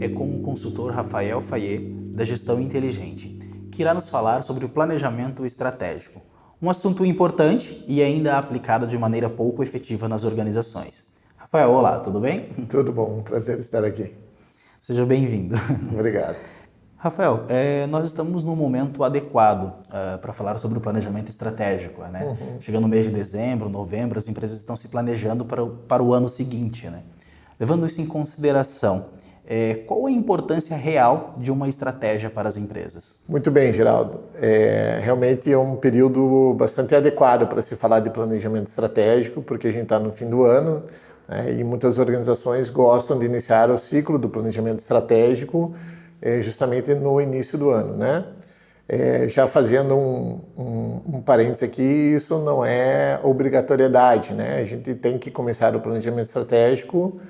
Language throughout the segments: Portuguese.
É com o consultor Rafael Fayet, da Gestão Inteligente, que irá nos falar sobre o planejamento estratégico, um assunto importante e ainda aplicado de maneira pouco efetiva nas organizações. Rafael, olá, tudo bem? Tudo bom, um prazer estar aqui. Seja bem-vindo. Obrigado. Rafael, nós estamos num momento adequado para falar sobre o planejamento estratégico, né? Chegando no mês de dezembro, novembro, as empresas estão se planejando para o ano seguinte, né? Levando isso em consideração, qual a importância real de uma estratégia para as empresas? Muito bem, Geraldo. Realmente é um período bastante adequado para se falar de planejamento estratégico, porque a gente está no fim do ano, né, e muitas organizações gostam de iniciar o ciclo do planejamento estratégico justamente no início do ano, né? Já fazendo um parênteses aqui, isso não é obrigatoriedade, né? A gente tem que começar o planejamento estratégico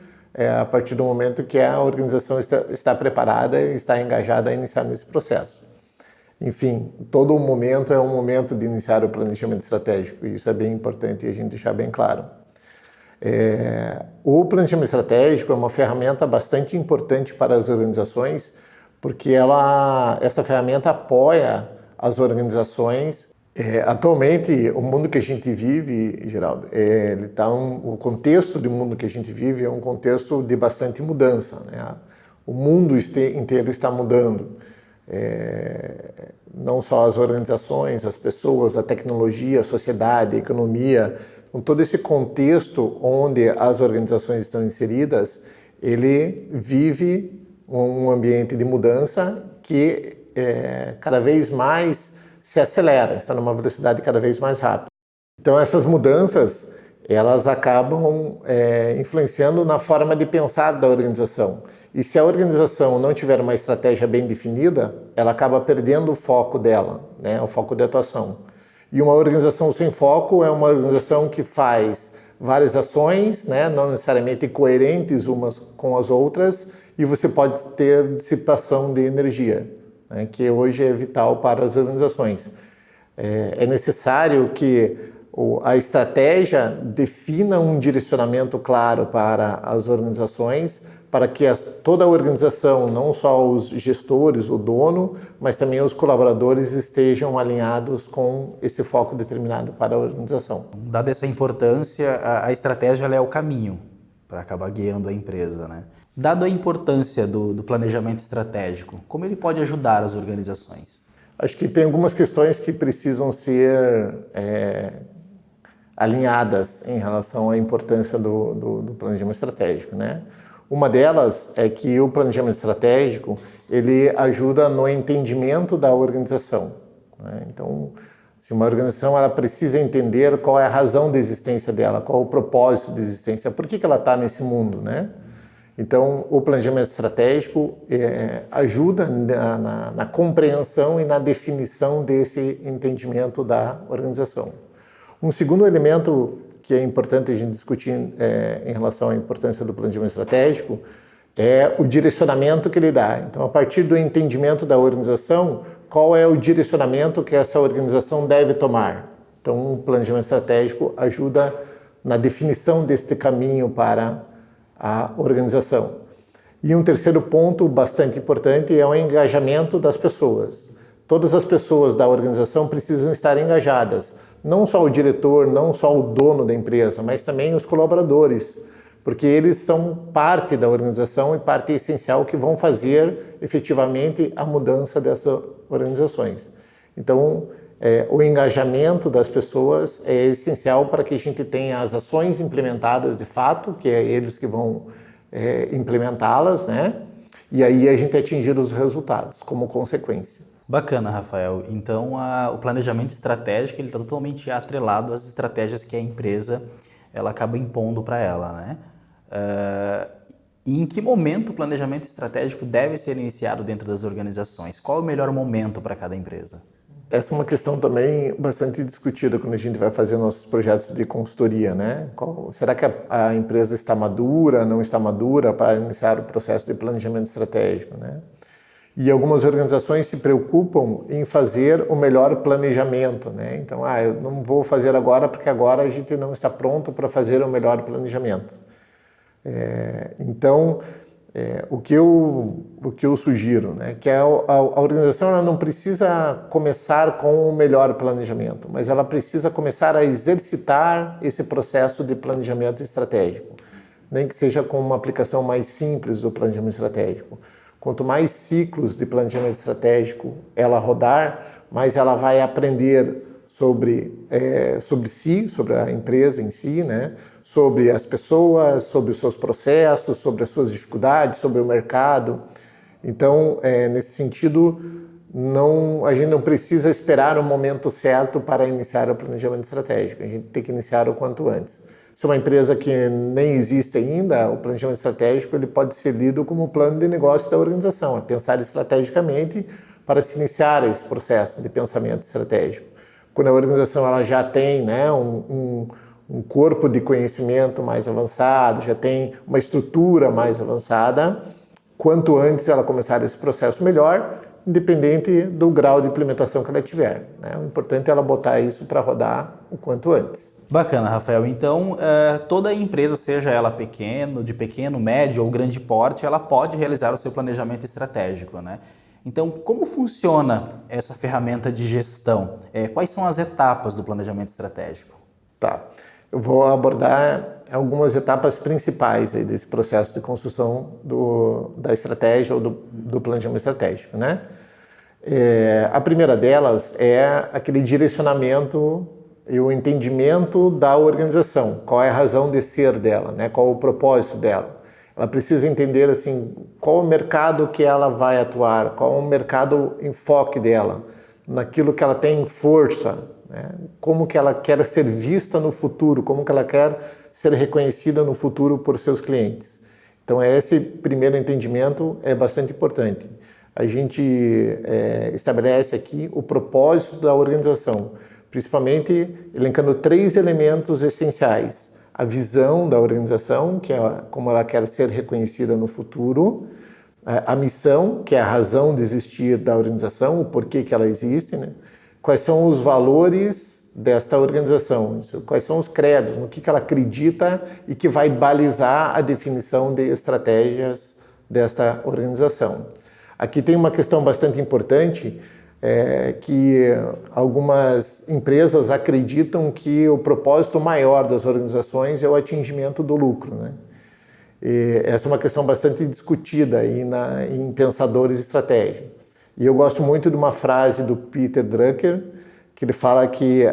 a partir do momento que a organização está preparada e está engajada a iniciar nesse processo. Enfim, todo momento é um momento de iniciar o planejamento estratégico, e isso é bem importante a gente deixar bem claro. O planejamento estratégico é uma ferramenta bastante importante para as organizações, porque essa ferramenta apoia as organizações. Atualmente, o mundo que a gente vive, Geraldo, o contexto do mundo que a gente vive é um contexto de bastante mudança, né? O mundo inteiro está mudando. Não só as organizações, as pessoas, a tecnologia, a sociedade, a economia, com todo esse contexto onde as organizações estão inseridas, ele vive um ambiente de mudança que cada vez mais se acelera, está numa velocidade cada vez mais rápida. Então essas mudanças, elas acabam influenciando na forma de pensar da organização. E se a organização não tiver uma estratégia bem definida, ela acaba perdendo o foco dela, né, o foco de atuação. E uma organização sem foco é uma organização que faz várias ações, né, não necessariamente coerentes umas com as outras, e você pode ter dissipação de energia, né, que hoje é vital para as organizações. É necessário que a estratégia defina um direcionamento claro para as organizações, para que toda a organização, não só os gestores, o dono, mas também os colaboradores estejam alinhados com esse foco determinado para a organização. Dada essa importância, a estratégia ela é o caminho para acabar guiando a empresa, né? Dado a importância do planejamento estratégico, como ele pode ajudar as organizações? Acho que tem algumas questões que precisam ser alinhadas em relação à importância do planejamento estratégico, né? Uma delas é que o planejamento estratégico, ele ajuda no entendimento da organização, né? Então, se uma organização ela precisa entender qual é a razão da existência dela, qual é o propósito de existência, por que ela está nesse mundo, né? Então, o planejamento estratégico ajuda na compreensão e na definição desse entendimento da organização. Um segundo elemento que é importante a gente discutir em relação à importância do planejamento estratégico é o direcionamento que ele dá. Então, a partir do entendimento da organização, qual é o direcionamento que essa organização deve tomar? Então, o planejamento estratégico ajuda na definição deste caminho para a organização. E um terceiro ponto bastante importante é o engajamento das pessoas. Todas as pessoas da organização precisam estar engajadas, não só o diretor, não só o dono da empresa, mas também os colaboradores, porque eles são parte da organização e parte essencial que vão fazer efetivamente a mudança dessas organizações. Então, o engajamento das pessoas é essencial para que a gente tenha as ações implementadas de fato, que é eles que vão implementá-las, né? E aí a gente atingir os resultados como consequência. Bacana, Rafael. Então, o planejamento estratégico ele está totalmente atrelado às estratégias que a empresa ela acaba impondo para ela, né? E em que momento o planejamento estratégico deve ser iniciado dentro das organizações? Qual é o melhor momento para cada empresa? Essa é uma questão também bastante discutida quando a gente vai fazer nossos projetos de consultoria, né? Será que a empresa está madura, não está madura para iniciar o processo de planejamento estratégico, né? E algumas organizações se preocupam em fazer o melhor planejamento, né? Então, eu não vou fazer agora porque agora a gente não está pronto para fazer o melhor planejamento. Então, O que eu sugiro, né, que a organização ela não precisa começar com o melhor planejamento, mas ela precisa começar a exercitar esse processo de planejamento estratégico, nem que seja com uma aplicação mais simples do planejamento estratégico. Quanto mais ciclos de planejamento estratégico ela rodar, mais ela vai aprender sobre si, sobre a empresa em si, né? Sobre as pessoas, sobre os seus processos, sobre as suas dificuldades, sobre o mercado. Então, nesse sentido, a gente não precisa esperar o momento certo para iniciar o planejamento estratégico. A gente tem que iniciar o quanto antes. Se é uma empresa que nem existe ainda, o planejamento estratégico ele pode ser lido como um plano de negócio da organização, é pensar estrategicamente para se iniciar esse processo de pensamento estratégico. Quando a organização ela já tem, né, um corpo de conhecimento mais avançado, já tem uma estrutura mais avançada, quanto antes ela começar esse processo, melhor, independente do grau de implementação que ela tiver, né? O importante é ela botar isso para rodar o quanto antes. Bacana, Rafael. Então, toda empresa, seja ela de pequeno, médio ou grande porte, ela pode realizar o seu planejamento estratégico, né? Então, como funciona essa ferramenta de gestão? Quais são as etapas do planejamento estratégico? Tá. Eu vou abordar algumas etapas principais aí desse processo de construção da estratégia ou do planejamento estratégico, né? A primeira delas é aquele direcionamento e o entendimento da organização. Qual é a razão de ser dela, né? Qual o propósito dela? Ela precisa entender assim, qual o mercado que ela vai atuar, qual o mercado enfoque dela, naquilo que ela tem força, né? Como que ela quer ser vista no futuro, como que ela quer ser reconhecida no futuro por seus clientes. Então esse primeiro entendimento é bastante importante. A gente estabelece aqui o propósito da organização, principalmente elencando 3 elementos essenciais. A visão da organização, que é como ela quer ser reconhecida no futuro, a missão, que é a razão de existir da organização, o porquê que ela existe, né? Quais são os valores desta organização, quais são os credos, no que ela acredita e que vai balizar a definição de estratégias desta organização. Aqui tem uma questão bastante importante, que algumas empresas acreditam que o propósito maior das organizações é o atingimento do lucro, né? E essa é uma questão bastante discutida aí em pensadores de estratégia. E eu gosto muito de uma frase do Peter Drucker, que ele fala que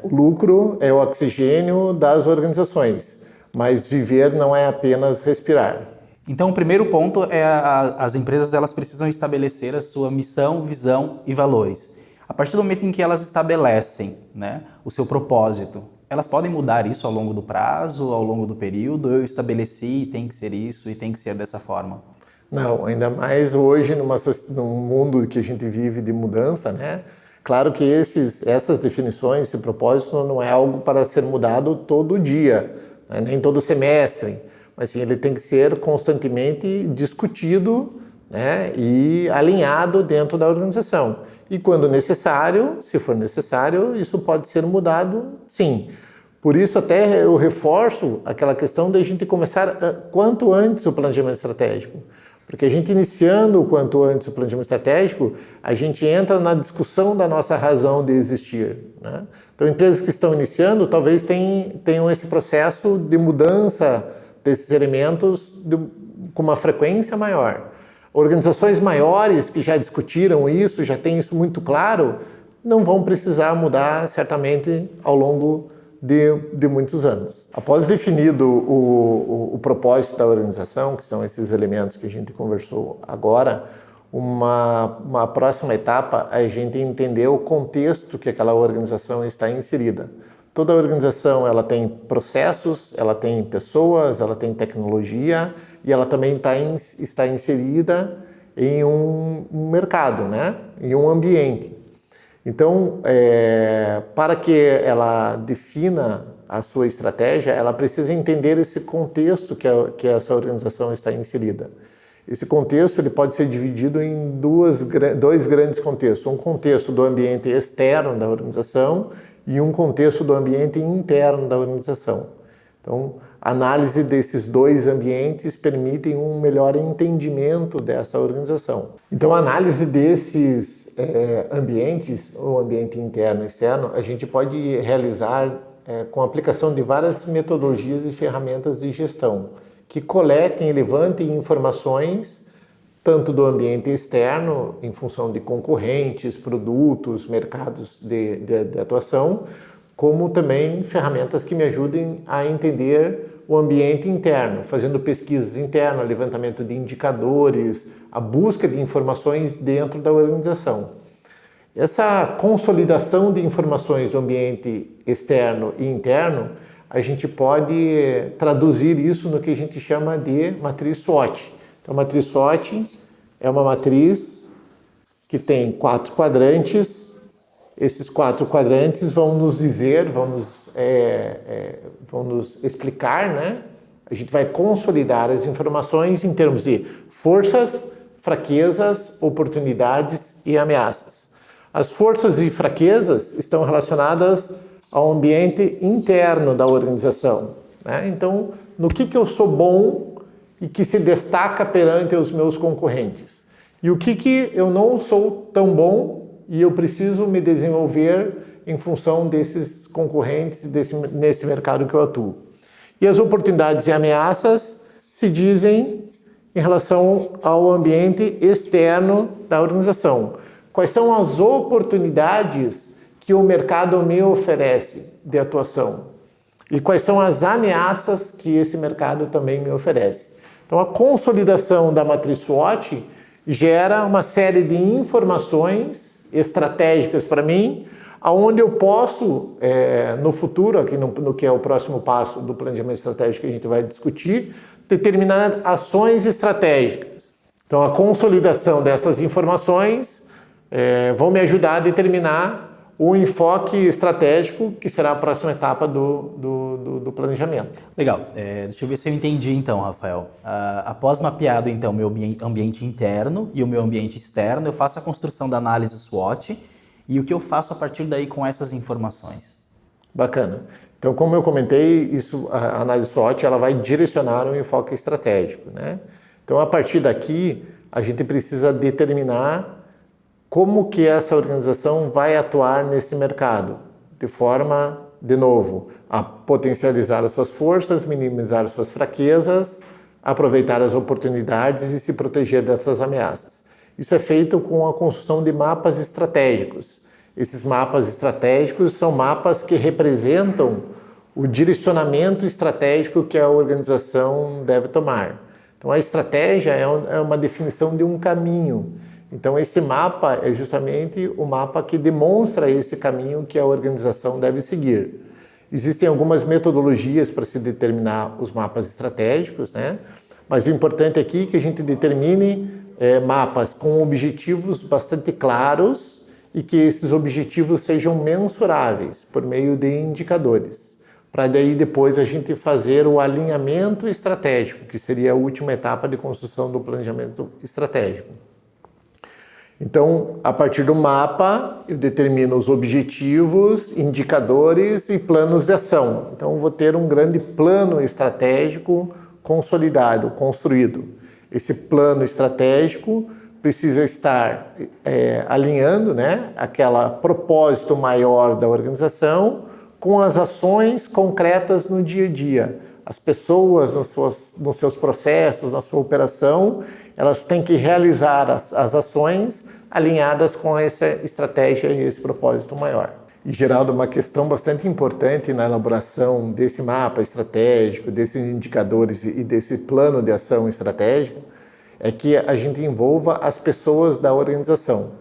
o lucro é o oxigênio das organizações, mas viver não é apenas respirar. Então, o primeiro ponto é as empresas elas precisam estabelecer a sua missão, visão e valores. A partir do momento em que elas estabelecem, né, o seu propósito, elas podem mudar isso ao longo do prazo, ao longo do período? Eu estabeleci e tem que ser isso e tem que ser dessa forma? Não, ainda mais hoje num mundo que a gente vive de mudança, né? Claro que essas definições, esse propósito não é algo para ser mudado todo dia, né? Nem todo semestre. Mas sim, ele tem que ser constantemente discutido, né, e alinhado dentro da organização. E quando necessário, se for necessário, isso pode ser mudado, sim. Por isso até eu reforço aquela questão de a gente começar quanto antes o planejamento estratégico. Porque a gente iniciando o quanto antes o planejamento estratégico, a gente entra na discussão da nossa razão de existir, né? Então empresas que estão iniciando talvez tenham esse processo de mudança desses elementos com uma frequência maior. Organizações maiores que já discutiram isso, já têm isso muito claro, não vão precisar mudar certamente ao longo de muitos anos. Após definido o propósito da organização, que são esses elementos que a gente conversou agora, uma próxima etapa é a gente entender o contexto que aquela organização está inserida. Toda organização ela tem processos, ela tem pessoas, ela tem tecnologia e ela também está inserida em um mercado, né? Em um ambiente. Então, para que ela defina a sua estratégia, ela precisa entender esse contexto que essa organização está inserida. Esse contexto ele pode ser dividido em dois grandes contextos. Um contexto do ambiente externo da organização e um contexto do ambiente interno da organização. Então, A análise desses dois ambientes permitem um melhor entendimento dessa organização. Então, a análise desses ambientes, o ambiente interno e externo, a gente pode realizar com a aplicação de várias metodologias e ferramentas de gestão que coletem e levantem informações tanto do ambiente externo, em função de concorrentes, produtos, mercados de atuação, como também ferramentas que me ajudem a entender o ambiente interno, fazendo pesquisas internas, levantamento de indicadores, a busca de informações dentro da organização. Essa consolidação de informações do ambiente externo e interno, a gente pode traduzir isso no que a gente chama de matriz SWOT. Então, a matriz SWOT é uma matriz que tem 4 quadrantes. Esses 4 quadrantes vão nos dizer, vão nos explicar, né? A gente vai consolidar as informações em termos de forças, fraquezas, oportunidades e ameaças. As forças e fraquezas estão relacionadas ao ambiente interno da organização, né? Então, no que eu sou bom e que se destaca perante os meus concorrentes? E o que eu não sou tão bom e eu preciso me desenvolver em função desses concorrentes, nesse mercado que eu atuo? E as oportunidades e ameaças se dizem em relação ao ambiente externo da organização. Quais são as oportunidades que o mercado me oferece de atuação? E quais são as ameaças que esse mercado também me oferece? Então, a consolidação da matriz SWOT gera uma série de informações estratégicas para mim, aonde eu posso, no futuro, aqui no que é o próximo passo do planejamento estratégico que a gente vai discutir, determinar ações estratégicas. Então, a consolidação dessas informações vão me ajudar a determinar o enfoque estratégico, que será a próxima etapa do planejamento. Legal. Deixa eu ver se eu entendi então, Rafael. Após mapeado então meu ambiente interno e o meu ambiente externo, eu faço a construção da análise SWOT e o que eu faço a partir daí com essas informações? Bacana. Então, como eu comentei, a análise SWOT ela vai direcionar o enfoque estratégico, né? Então, a partir daqui, a gente precisa determinar como que essa organização vai atuar nesse mercado, de forma, de novo, a potencializar as suas forças, minimizar as suas fraquezas, aproveitar as oportunidades e se proteger dessas ameaças. Isso é feito com a construção de mapas estratégicos. Esses mapas estratégicos são mapas que representam o direcionamento estratégico que a organização deve tomar. Então, a estratégia é uma definição de um caminho. Então, esse mapa é justamente o mapa que demonstra esse caminho que a organização deve seguir. Existem algumas metodologias para se determinar os mapas estratégicos, né? Mas o importante aqui é que a gente determine mapas com objetivos bastante claros e que esses objetivos sejam mensuráveis por meio de indicadores, para daí depois a gente fazer o alinhamento estratégico, que seria a última etapa de construção do planejamento estratégico. Então, a partir do mapa, eu determino os objetivos, indicadores e planos de ação. Então, eu vou ter um grande plano estratégico consolidado, construído. Esse plano estratégico precisa estar alinhando, né, aquele propósito maior da organização com as ações concretas no dia a dia. As pessoas, nos seus processos, na sua operação, elas têm que realizar as ações alinhadas com essa estratégia e esse propósito maior. E, Geraldo, uma questão bastante importante na elaboração desse mapa estratégico, desses indicadores e desse plano de ação estratégica, é que a gente envolva as pessoas da organização.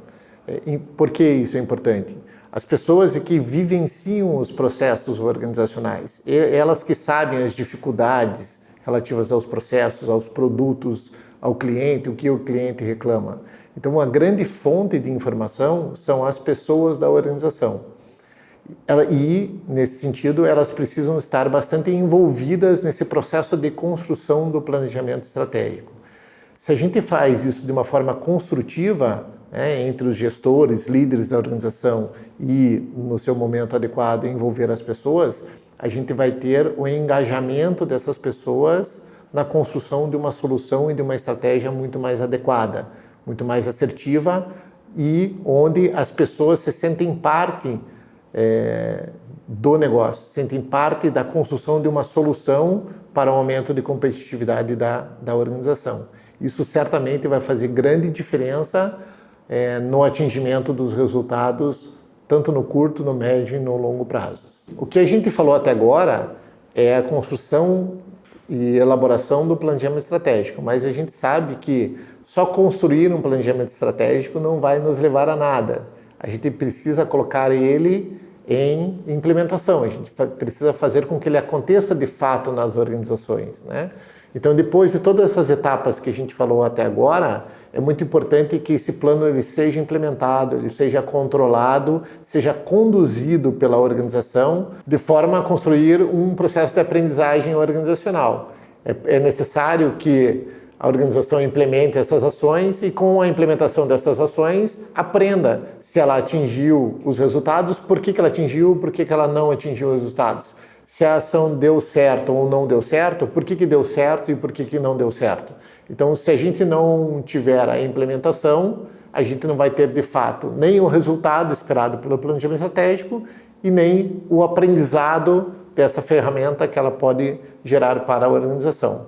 Por que isso é importante? As pessoas que vivenciam os processos organizacionais, elas que sabem as dificuldades relativas aos processos, aos produtos, ao cliente, o que o cliente reclama. Então, uma grande fonte de informação são as pessoas da organização. E, nesse sentido, elas precisam estar bastante envolvidas nesse processo de construção do planejamento estratégico. Se a gente faz isso de uma forma construtiva, entre os gestores, líderes da organização e, no seu momento adequado, envolver as pessoas, a gente vai ter o engajamento dessas pessoas na construção de uma solução e de uma estratégia muito mais adequada, muito mais assertiva e onde as pessoas se sentem parte do negócio, sentem parte da construção de uma solução para o aumento de competitividade da organização. Isso certamente vai fazer grande diferença no atingimento dos resultados, tanto no curto, no médio e no longo prazo. O que a gente falou até agora é a construção e elaboração do planejamento estratégico, mas a gente sabe que só construir um planejamento estratégico não vai nos levar a nada. A gente precisa colocar ele em implementação, a gente precisa fazer com que ele aconteça de fato nas organizações, né? Então, depois de todas essas etapas que a gente falou até agora, é muito importante que esse plano ele seja implementado, ele seja controlado, seja conduzido pela organização, de forma a construir um processo de aprendizagem organizacional. É necessário que a organização implemente essas ações e, com a implementação dessas ações, aprenda se ela atingiu os resultados, por que ela atingiu, por que ela não atingiu os resultados. Se a ação deu certo ou não deu certo, por que deu certo e por que não deu certo. Então, se a gente não tiver a implementação, a gente não vai ter, de fato, nem o resultado esperado pelo planejamento estratégico e nem o aprendizado dessa ferramenta que ela pode gerar para a organização.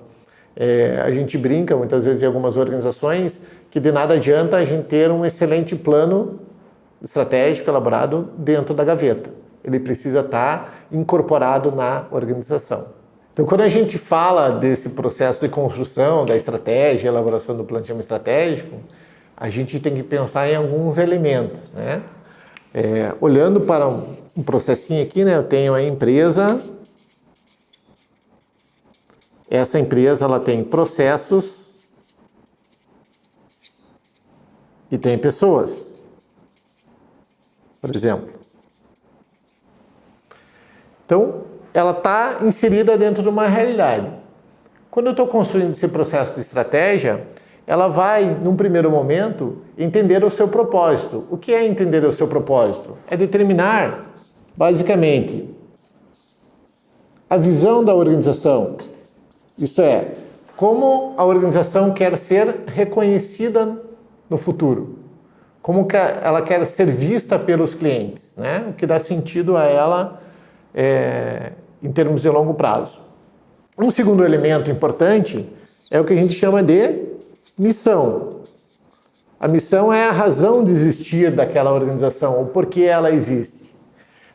A gente brinca, muitas vezes, em algumas organizações, que de nada adianta a gente ter um excelente plano estratégico elaborado dentro da gaveta. Ele precisa estar incorporado na organização. Então, quando a gente fala desse processo de construção da estratégia, elaboração do planejamento estratégico, a gente tem que pensar em alguns elementos, né? Olhando para um processinho aqui, né? Eu tenho a empresa. Essa empresa ela tem processos e tem pessoas, por exemplo. Então, ela está inserida dentro de uma realidade. Quando eu estou construindo esse processo de estratégia, ela vai, num primeiro momento, entender o seu propósito. O que é entender o seu propósito? É determinar, basicamente, a visão da organização. Isto é, como a organização quer ser reconhecida no futuro. Como que ela quer ser vista pelos clientes, né? O que dá sentido a ela em termos de longo prazo. Um segundo elemento importante é o que a gente chama de missão. A missão é a razão de existir daquela organização, o porquê ela existe.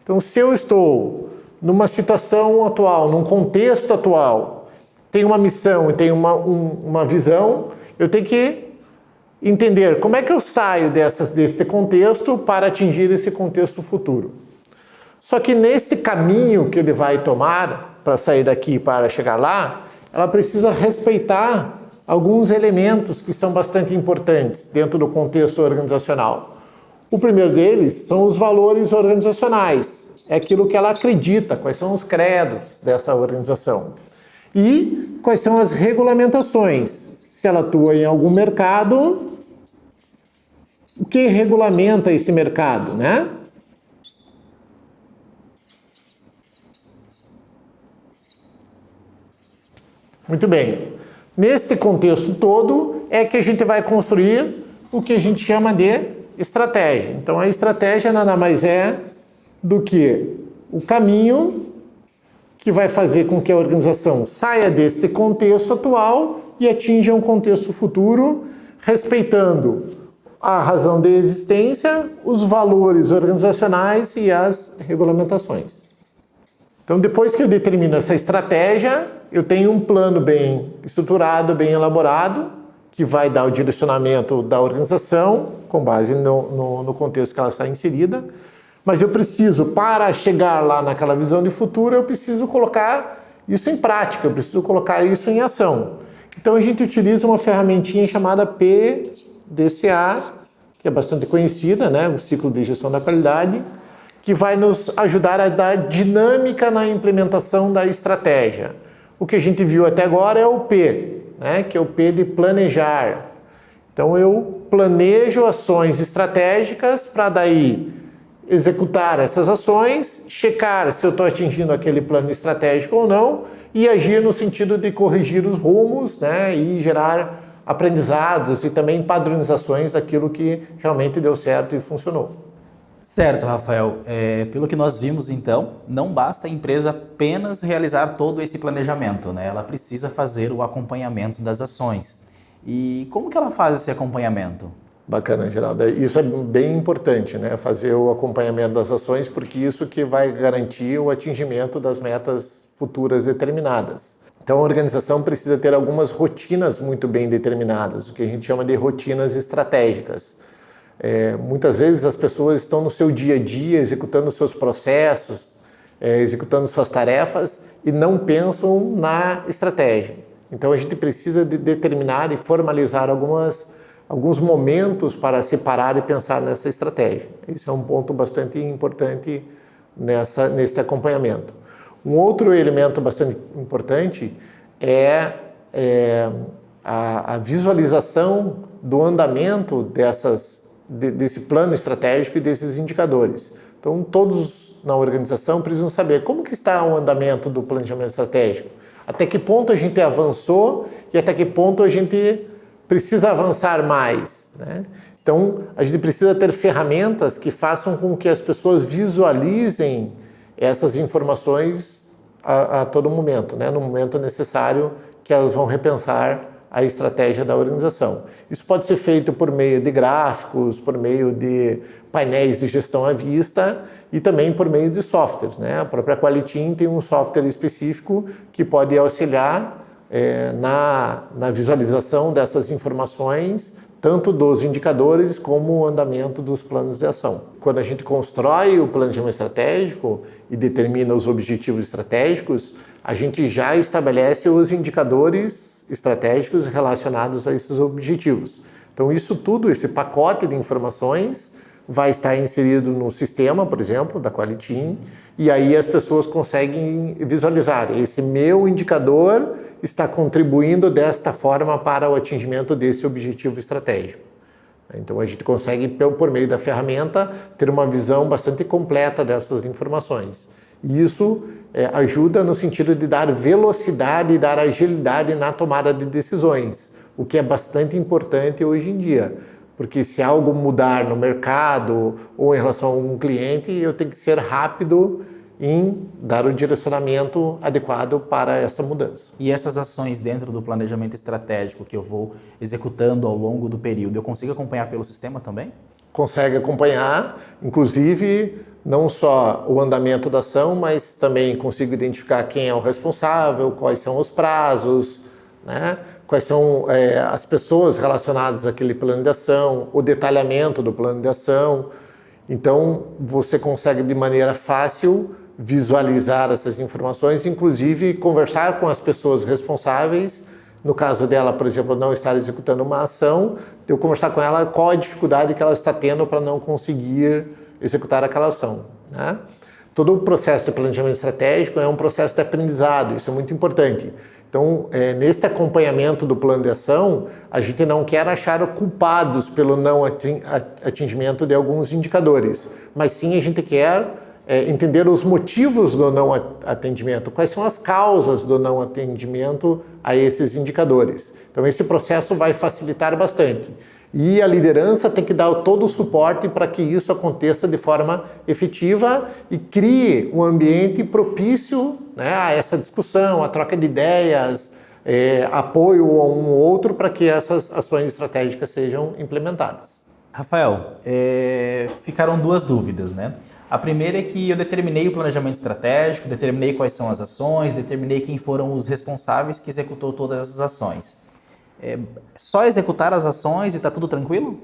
Então, se eu estou numa situação atual, num contexto atual, tenho uma missão e tenho uma visão, eu tenho que entender como é que eu saio desse contexto para atingir esse contexto futuro. Só que nesse caminho que ele vai tomar para sair daqui para chegar lá, ela precisa respeitar alguns elementos que são bastante importantes dentro do contexto organizacional. O primeiro deles são os valores organizacionais, é aquilo que ela acredita, quais são os credos dessa organização. E quais são as regulamentações. Se ela atua em algum mercado, o que regulamenta esse mercado, né? Muito bem. Neste contexto todo é que a gente vai construir o que a gente chama de estratégia. Então, a estratégia nada mais é do que o caminho que vai fazer com que a organização saia deste contexto atual e atinja um contexto futuro, respeitando a razão de existência, os valores organizacionais e as regulamentações. Então, depois que eu determino essa estratégia, eu tenho um plano bem estruturado, bem elaborado, que vai dar o direcionamento da organização, com base no contexto que ela está inserida. Mas eu preciso, para chegar lá naquela visão de futuro, eu preciso colocar isso em prática, eu preciso colocar isso em ação. Então, a gente utiliza uma ferramentinha chamada PDCA, que é bastante conhecida, né? O ciclo de gestão da qualidade, que vai nos ajudar a dar dinâmica na implementação da estratégia. O que a gente viu até agora é o P, né? Que é o P de planejar. Então, eu planejo ações estratégicas para daí executar essas ações, checar se eu estou atingindo aquele plano estratégico ou não e agir no sentido de corrigir os rumos, né, e gerar aprendizados e também padronizações daquilo que realmente deu certo e funcionou. Certo, Rafael. Pelo que nós vimos, então, não basta a empresa apenas realizar todo esse planejamento, né? Ela precisa fazer o acompanhamento das ações. E como que ela faz esse acompanhamento? Bacana, Geraldo. Isso é bem importante, né? Fazer o acompanhamento das ações, porque isso que vai garantir o atingimento das metas futuras determinadas. Então, a organização precisa ter algumas rotinas muito bem determinadas, o que a gente chama de rotinas estratégicas. Muitas vezes as pessoas estão no seu dia a dia, executando seus processos, executando suas tarefas e não pensam na estratégia. Então, a gente precisa de determinar e formalizar alguns momentos para separar e pensar nessa estratégia. Esse é um ponto bastante importante nesse acompanhamento. Um outro elemento bastante importante é a visualização do andamento desse plano estratégico e desses indicadores. Então, todos na organização precisam saber como que está o andamento do planejamento estratégico, até que ponto a gente avançou e até que ponto a gente precisa avançar mais, né? Então, a gente precisa ter ferramentas que façam com que as pessoas visualizem essas informações a todo momento, né? No momento necessário que elas vão repensar a estratégia da organização. Isso pode ser feito por meio de gráficos, por meio de painéis de gestão à vista e também por meio de softwares, né? A própria Qualitim tem um software específico que pode auxiliar na visualização dessas informações, tanto dos indicadores como o andamento dos planos de ação. Quando a gente constrói o planejamento estratégico e determina os objetivos estratégicos, a gente já estabelece os indicadores estratégicos relacionados a esses objetivos. Então, isso tudo, esse pacote de informações, vai estar inserido no sistema, por exemplo, da Qualitim, e aí as pessoas conseguem visualizar. Esse meu indicador está contribuindo desta forma para o atingimento desse objetivo estratégico. Então, a gente consegue, por meio da ferramenta, ter uma visão bastante completa dessas informações. E isso ajuda no sentido de dar velocidade e dar agilidade na tomada de decisões, o que é bastante importante hoje em dia. Porque se algo mudar no mercado ou em relação a um cliente, eu tenho que ser rápido em dar o direcionamento adequado para essa mudança. E essas ações dentro do planejamento estratégico que eu vou executando ao longo do período, eu consigo acompanhar pelo sistema também? Consegue acompanhar, inclusive não só o andamento da ação, mas também consigo identificar quem é o responsável, quais são os prazos, né? Quais são as pessoas relacionadas àquele plano de ação, o detalhamento do plano de ação. Então, você consegue de maneira fácil visualizar essas informações, inclusive conversar com as pessoas responsáveis. No caso dela, por exemplo, não estar executando uma ação, eu conversar com ela qual a dificuldade que ela está tendo para não conseguir executar aquela ação, né? Todo o processo de planejamento estratégico é um processo de aprendizado, isso é muito importante. Então, neste acompanhamento do plano de ação, a gente não quer achar culpados pelo não atingimento de alguns indicadores, mas sim a gente quer entender os motivos do não atendimento, quais são as causas do não atendimento a esses indicadores. Então, esse processo vai facilitar bastante. E a liderança tem que dar todo o suporte para que isso aconteça de forma efetiva e crie um ambiente propício, né, a essa discussão, a troca de ideias, apoio a um ou outro para que essas ações estratégicas sejam implementadas. Rafael, ficaram duas dúvidas, né? A primeira é que eu determinei o planejamento estratégico, determinei quais são as ações, determinei quem foram os responsáveis que executou todas as ações. Só executar as ações e está tudo tranquilo?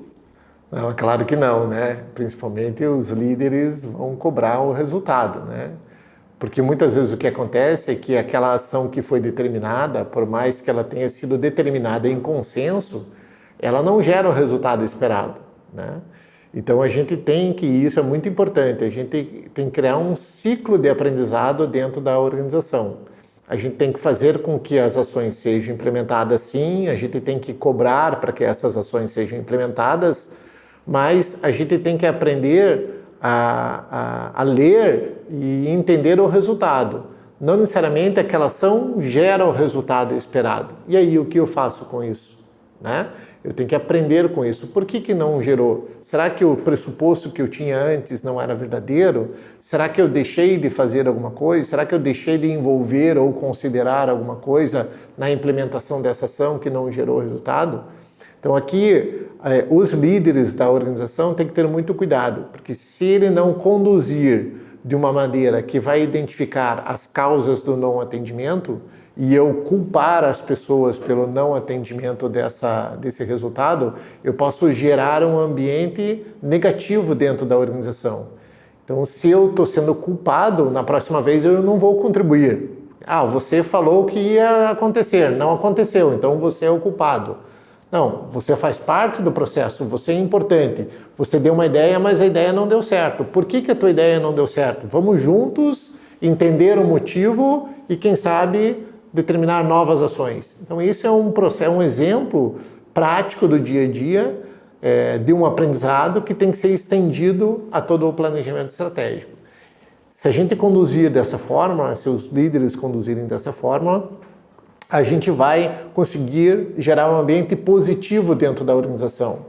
Não, é claro que não, né? Principalmente os líderes vão cobrar o resultado, né? Porque muitas vezes o que acontece é que aquela ação que foi determinada, por mais que ela tenha sido determinada em consenso, ela não gera o resultado esperado, né? Então a gente tem que, isso é muito importante, a gente tem que criar um ciclo de aprendizado dentro da organização. A gente tem que fazer com que as ações sejam implementadas sim, a gente tem que cobrar para que essas ações sejam implementadas, mas a gente tem que aprender a ler e entender o resultado. Não necessariamente aquela ação gera o resultado esperado. E aí, o que eu faço com isso? Né? Eu tenho que aprender com isso. Por que não gerou? Será que o pressuposto que eu tinha antes não era verdadeiro? Será que eu deixei de fazer alguma coisa? Será que eu deixei de envolver ou considerar alguma coisa na implementação dessa ação que não gerou resultado? Então aqui, os líderes da organização têm que ter muito cuidado, porque se ele não conduzir de uma maneira que vai identificar as causas do não atendimento e eu culpar as pessoas pelo não atendimento desse resultado, eu posso gerar um ambiente negativo dentro da organização. Então, se eu estou sendo culpado, na próxima vez eu não vou contribuir. Você falou que ia acontecer, não aconteceu, então você é o culpado. Não, você faz parte do processo, você é importante. Você deu uma ideia, mas a ideia não deu certo. Por que a tua ideia não deu certo? Vamos juntos entender o motivo e, quem sabe, determinar novas ações. Então, isso é um processo, um exemplo prático do dia a dia de um aprendizado que tem que ser estendido a todo o planejamento estratégico. Se a gente conduzir dessa forma, se os líderes conduzirem dessa forma, a gente vai conseguir gerar um ambiente positivo dentro da organização.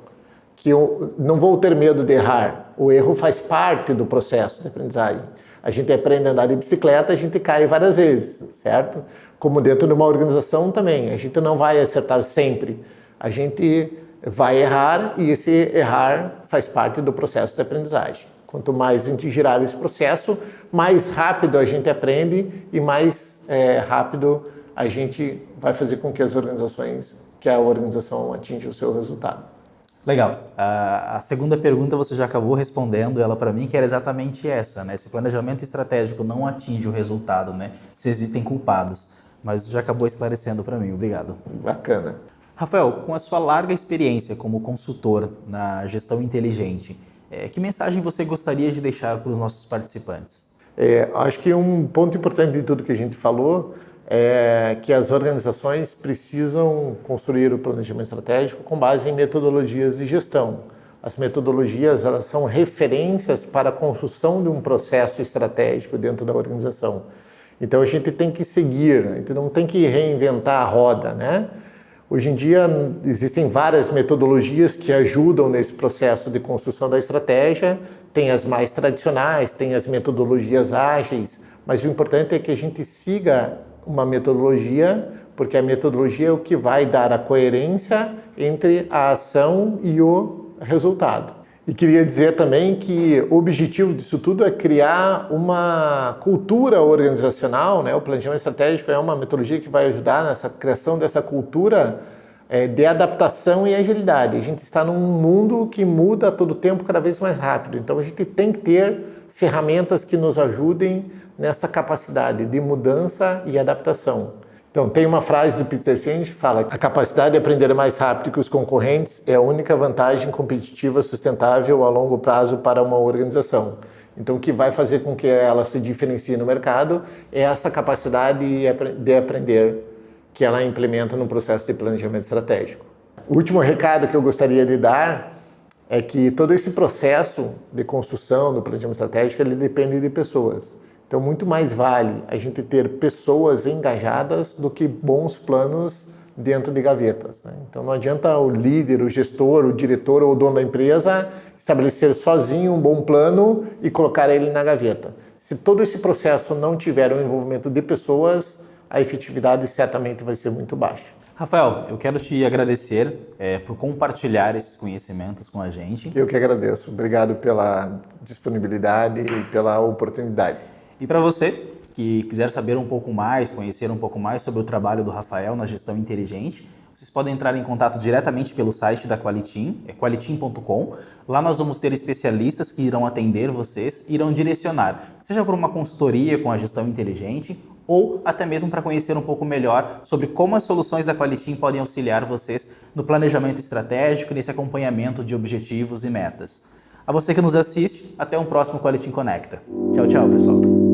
Que eu não vou ter medo de errar. O erro faz parte do processo de aprendizagem. A gente aprende a andar de bicicleta, a gente cai várias vezes, certo? Como dentro de uma organização também. A gente não vai acertar sempre. A gente vai errar e esse errar faz parte do processo de aprendizagem. Quanto mais a gente girar esse processo, mais rápido a gente aprende e mais rápido a gente vai fazer com que a organização atinja o seu resultado. Legal. A segunda pergunta você já acabou respondendo ela para mim, que era exatamente essa, né? Se o planejamento estratégico não atinge o resultado, né? Se existem culpados. Mas já acabou esclarecendo para mim. Obrigado. Bacana. Rafael, com a sua larga experiência como consultor na gestão inteligente, que mensagem você gostaria de deixar para os nossos participantes? Acho que um ponto importante de tudo que a gente falou é que as organizações precisam construir o planejamento estratégico com base em metodologias de gestão. As metodologias, elas são referências para a construção de um processo estratégico dentro da organização. Então a gente tem que seguir, a gente não tem que reinventar a roda, né? Hoje em dia existem várias metodologias que ajudam nesse processo de construção da estratégia, tem as mais tradicionais, tem as metodologias ágeis, mas o importante é que a gente siga uma metodologia, porque a metodologia é o que vai dar a coerência entre a ação e o resultado. E queria dizer também que o objetivo disso tudo é criar uma cultura organizacional, né? O planejamento estratégico é uma metodologia que vai ajudar nessa criação dessa cultura de adaptação e agilidade. A gente está num mundo que muda a todo tempo, cada vez mais rápido. Então a gente tem que ter ferramentas que nos ajudem nessa capacidade de mudança e adaptação. Então, tem uma frase do Peter Senge que fala: a capacidade de aprender mais rápido que os concorrentes é a única vantagem competitiva sustentável a longo prazo para uma organização. Então, o que vai fazer com que ela se diferencie no mercado é essa capacidade de aprender que ela implementa no processo de planejamento estratégico. O último recado que eu gostaria de dar é que todo esse processo de construção do planejamento estratégico ele depende de pessoas. Então, muito mais vale a gente ter pessoas engajadas do que bons planos dentro de gavetas, né? Então, não adianta o líder, o gestor, o diretor ou o dono da empresa estabelecer sozinho um bom plano e colocar ele na gaveta. Se todo esse processo não tiver um envolvimento de pessoas, a efetividade certamente vai ser muito baixa. Rafael, eu quero te agradecer por compartilhar esses conhecimentos com a gente. Eu que agradeço. Obrigado pela disponibilidade e pela oportunidade. E para você que quiser saber um pouco mais, conhecer um pouco mais sobre o trabalho do Rafael na gestão inteligente, vocês podem entrar em contato diretamente pelo site da Qualitim, qualitim.com. Lá nós vamos ter especialistas que irão atender vocês, irão direcionar, seja por uma consultoria com a gestão inteligente ou até mesmo para conhecer um pouco melhor sobre como as soluções da Qualitim podem auxiliar vocês no planejamento estratégico e nesse acompanhamento de objetivos e metas. A você que nos assiste, até um próximo Qualitim Conecta. Tchau, tchau, pessoal.